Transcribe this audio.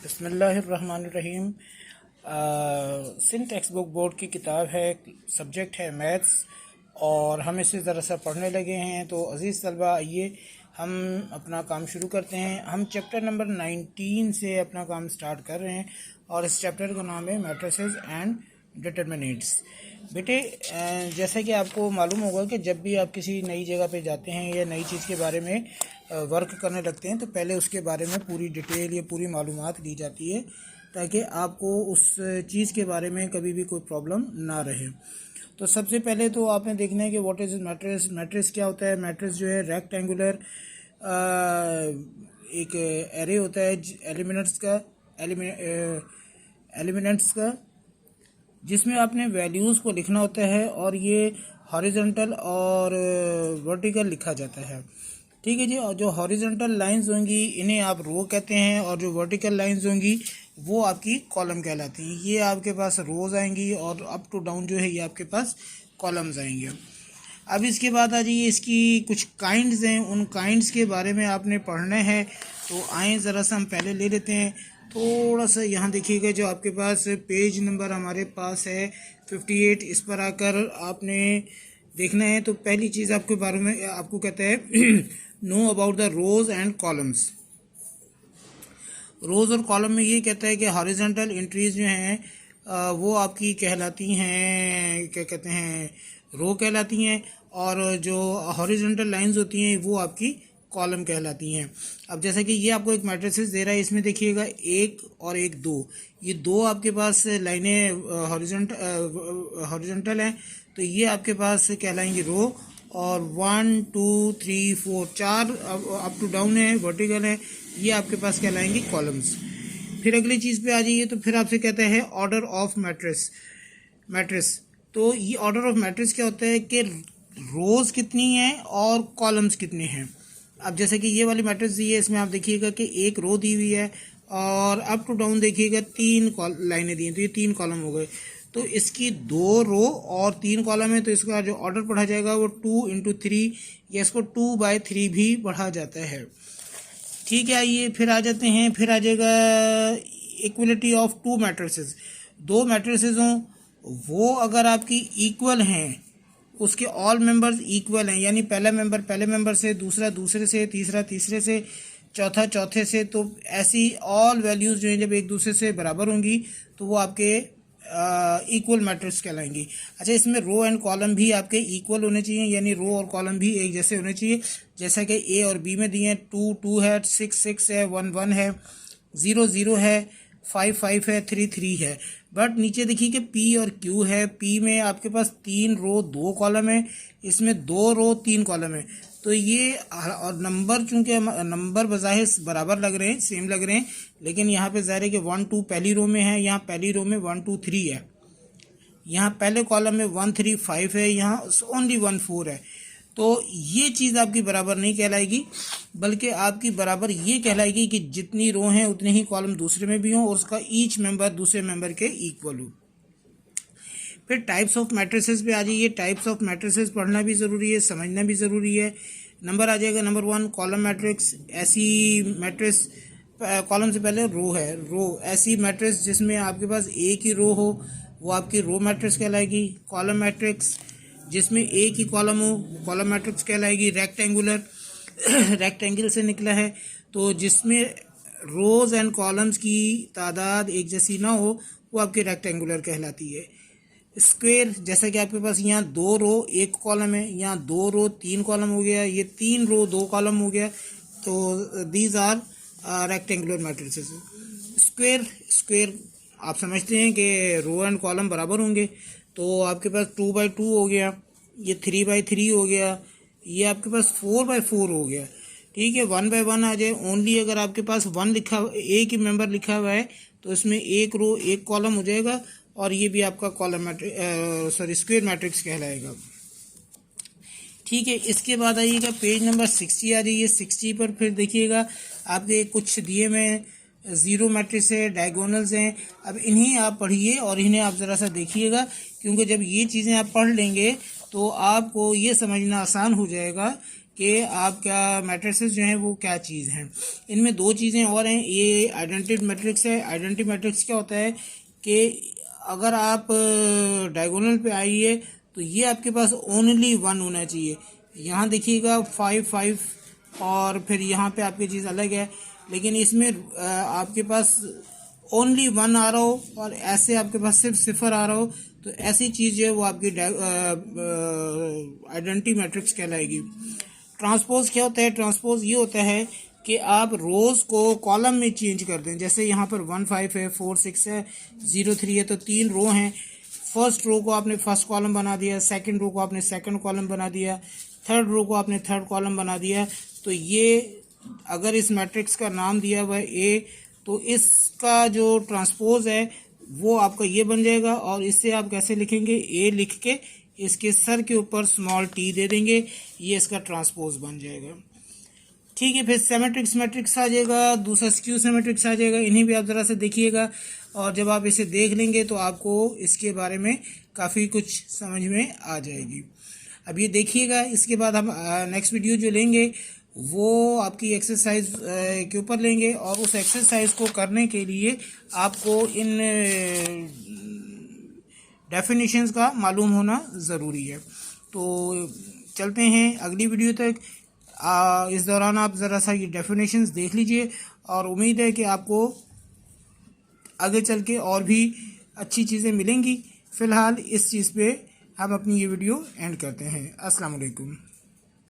बिस्मिल्लाहिर्रहमानिर्रहीम। Sindh text book board की किताब है, सब्जेक्ट है मैथ्स, और हम इसे ज़रा सा पढ़ने लगे हैं। तो अज़ीज़ तलबा, आइए हम अपना काम शुरू करते हैं। हम चैप्टर नंबर 19 से अपना काम स्टार्ट कर रहे हैं और इस चैप्टर का नाम है मैट्रिसेस एंड डिटर्मिनेंट्स। बेटे, जैसा कि आपको मालूम होगा कि जब भी आप किसी नई जगह पे जाते हैं या नई चीज़ के बारे में वर्क करने लगते हैं तो पहले उसके बारे में पूरी डिटेल या पूरी मालूमात दी जाती है ताकि आपको उस चीज़ के बारे में कभी भी कोई प्रॉब्लम ना रहे। तो सबसे पहले तो आपने देखना है कि व्हाट इज़ मैट्रिस। मैट्रिस क्या होता है? मैट्रिस जो है रेक्टेंगुलर एक एरे होता है एलिमेंट्स का जिसमें आपने वैल्यूज़ को लिखना होता है और ये हॉरिजॉन्टल और वर्टिकल लिखा जाता है। ठीक है जी। और जो हॉरिजॉन्टल लाइंस होंगी इन्हें आप रो कहते हैं और जो वर्टिकल लाइंस होंगी वो आपकी कॉलम कहलाती हैं। ये आपके पास रोज आएंगी और अप टू डाउन जो है ये आपके पास कॉलम्स आएंगे। अब इसके बाद आ जाइए, इसकी कुछ काइंड्स हैं, उन काइंड्स के बारे में आपने पढ़ना है। तो आए ज़रा सा हम पहले ले लेते हैं। थोड़ा सा यहाँ देखिएगा, जो आपके पास पेज नंबर हमारे पास है 58, इस पर आकर आपने देखना है। तो पहली चीज़ आपके बारे में आपको कहता है know about the rows and columns. Rows और कॉलम में ये कहता है कि हॉरिजॉन्टल एंट्रीज जो हैं वो आपकी कहलाती हैं, क्या कहते हैं, रो कहलाती हैं, और जो हॉरिजॉन्टल लाइंस होती हैं वो आपकी कॉलम कहलाती हैं। अब जैसा कि ये आपको एक मैट्रिसेस दे रहा है, इसमें देखिएगा 1 और 1 2, ये दो आपके पास लाइनें हॉरिजॉन्टल हैं, तो ये आपके पास कहलाएंगी रो। और 1 2 3 4 4 अप टू डाउन है, वर्टिकल है, ये आपके पास कहलाएंगी कॉलम्स। फिर अगली चीज़ पे आ जाइए, तो फिर आपसे कहता है ऑर्डर ऑफ मैट्रिस। तो ये ऑर्डर ऑफ मैट्रिस क्या होता है कि रोज कितनी हैं और कॉलम्स कितने हैं। अब जैसे कि ये वाली मैट्रिक्स दी है, इसमें आप देखिएगा कि एक रो दी हुई है और अप टू डाउन देखिएगा 3 लाइनें दी हैं, तो ये 3 कॉलम हो गए। तो इसकी 2 रो और 3 कॉलम है, तो इसका जो ऑर्डर पढ़ा जाएगा वो 2 इंटू 3, या इसको 2/3 भी पढ़ा जाता है। ठीक है, आइए फिर आ जाते हैं। फिर आ जाएगा इक्वलिटी ऑफ 2 मैट्रिसेस। 2 मैट्रिसेस हों, वो अगर आपकी इक्वल हैं, उसके ऑल मेंबर्स इक्वल हैं, यानी पहला मेंबर पहले मेंबर से, दूसरा दूसरे से, तीसरा तीसरे से, चौथा चौथे से, तो ऐसी ऑल वैल्यूज़ जो हैं जब एक दूसरे से बराबर होंगी तो वो आपके इक्वल मैट्रिक्स कहलाएंगी। अच्छा, इसमें रो एंड कॉलम भी आपके इक्वल होने चाहिए, यानी रो और कॉलम भी एक जैसे होने चाहिए। जैसा कि ए और बी में दिए हैं, 2 2 है, 6 6 है, 1 1 है, 0 0 है, 5 5 है, 3 3 है। बट नीचे देखिए कि पी और क्यू है। पी में आपके पास 3 रो 2 कॉलम है, इसमें 2 रो 3 कॉलम है। तो ये और नंबर, चूंकि नंबर बज़ाहिर बराबर लग रहे हैं, सेम लग रहे हैं, लेकिन यहाँ पे ज़ाहिर है कि 1 2 पहली रो में है, यहाँ पहली रो में 1 2 3 है, यहाँ पहले कॉलम में 1 3 5 है, यहाँ ओनली 1 4 है। तो ये चीज़ आपकी बराबर नहीं कहलाएगी, बल्कि आपकी बराबर ये कहलाएगी कि जितनी रो हैं उतने ही कॉलम दूसरे में भी हों और उसका ईच मेंबर दूसरे मेंबर के इक्वल हो। फिर टाइप्स ऑफ मैट्रिसेस पे आ जाइए। टाइप्स ऑफ मैट्रिसेस पढ़ना भी ज़रूरी है, समझना भी ज़रूरी है। नंबर आ जाएगा नंबर 1 कॉलम मैट्रिक्स। ऐसी मैट्रिक्स, कॉलम से पहले रो है, रो ऐसी मैट्रिक्स जिसमें आपके पास एक ही रो हो वो आपकी रो मैट्रिक्स कहलाएगी। कॉलम मैट्रिक्स जिसमें एक ही कॉलम हो कॉलम मैट्रिक्स कहलाएगी। रेक्टेंगुलर रेक्टेंगल से निकला है, तो जिसमें रोज एंड कॉलम्स की तादाद एक जैसी ना हो वो आपकी रेक्टेंगुलर कहलाती है। स्क्वायर, जैसा कि आपके पास यहाँ 2 रो 1 कॉलम है, यहाँ 2 रो 3 कॉलम हो गया, ये 3 रो 2 कॉलम हो गया, तो these are rectangular matrices. Square आप समझते हैं कि रो एंड कॉलम बराबर होंगे, तो आपके पास 2/2 हो गया, ये 3/3 हो गया, ये आपके पास 4/4 हो गया। ठीक है, 1/1 आ जाए ओनली। अगर आपके पास 1 लिखा, एक ही मेंबर लिखा हुआ है, तो इसमें 1 रो 1 कॉलम हो जाएगा और ये भी आपका कॉलम स्क्वायर मैट्रिक्स कहलाएगा। ठीक है, इसके बाद आइएगा पेज नंबर 60 आ जाइए। 60 पर फिर देखिएगा आपके कुछ दिए में 0 मैट्रिक्स है, डायगोनल्स हैं। अब इन्हीं आप पढ़िए और इन्हें आप ज़रा सा देखिएगा, क्योंकि जब ये चीज़ें आप पढ़ लेंगे तो आपको ये समझना आसान हो जाएगा कि आपका मैट्रिसेस जो हैं वो क्या चीज़ हैं। इनमें दो चीज़ें और हैं। ये आइडेंटिटी मैट्रिक्स है। आइडेंटिटी मैट्रिक्स क्या होता है कि अगर आप डायगोनल पे आइए तो ये आपके पास ओनली वन होना चाहिए। यहाँ देखिएगा 5 5 और फिर यहाँ पे आपकी चीज़ अलग है, लेकिन इसमें आपके पास ओनली वन आ रहा हो और ऐसे आपके पास सिर्फ सिफर आ रहा हो, तो ऐसी चीज़ जो है वो आपकी आइडेंटिटी मैट्रिक्स कहलाएगी। ट्रांसपोज क्या होता है? ट्रांसपोज ये होता है कि आप रोज को कॉलम में चेंज कर दें। जैसे यहाँ पर 1 5 है, 4 6 है, 0 3 है, तो 3 रो हैं। फर्स्ट रो को आपने फर्स्ट कॉलम बना दिया, सेकंड रो को आपने सेकंड कॉलम बना दिया, थर्ड रो को आपने थर्ड कॉलम बना दिया। तो ये अगर इस मैट्रिक्स का नाम दिया हुआ है ए, तो इसका जो ट्रांसपोज है वो आपका ये बन जाएगा। और इससे आप कैसे लिखेंगे? ए लिख के इसके सर के ऊपर स्मॉल टी दे देंगे, ये इसका ट्रांसपोज बन जाएगा। ठीक है, फिर सिमेट्रिक्स मैट्रिक्स आ जाएगा, दूसरा स्क्यू सिमेट्रिक्स आ जाएगा। इन्हें भी आप ज़रा से देखिएगा, और जब आप इसे देख लेंगे तो आपको इसके बारे में काफ़ी कुछ समझ में आ जाएगी। अब ये देखिएगा, इसके बाद हम नेक्स्ट वीडियो जो लेंगे वो आपकी एक्सरसाइज के ऊपर लेंगे, और उस एक्सरसाइज को करने के लिए आपको इन डेफिनेशंस का मालूम होना ज़रूरी है। तो चलते हैं अगली वीडियो तक। इस दौरान आप ज़रा सा ये डेफिनेशंस देख लीजिए, और उम्मीद है कि आपको आगे चल के और भी अच्छी चीज़ें मिलेंगी। फ़िलहाल इस चीज़ पे हम अपनी ये वीडियो एंड करते हैं। अस्सलाम वालेकुम।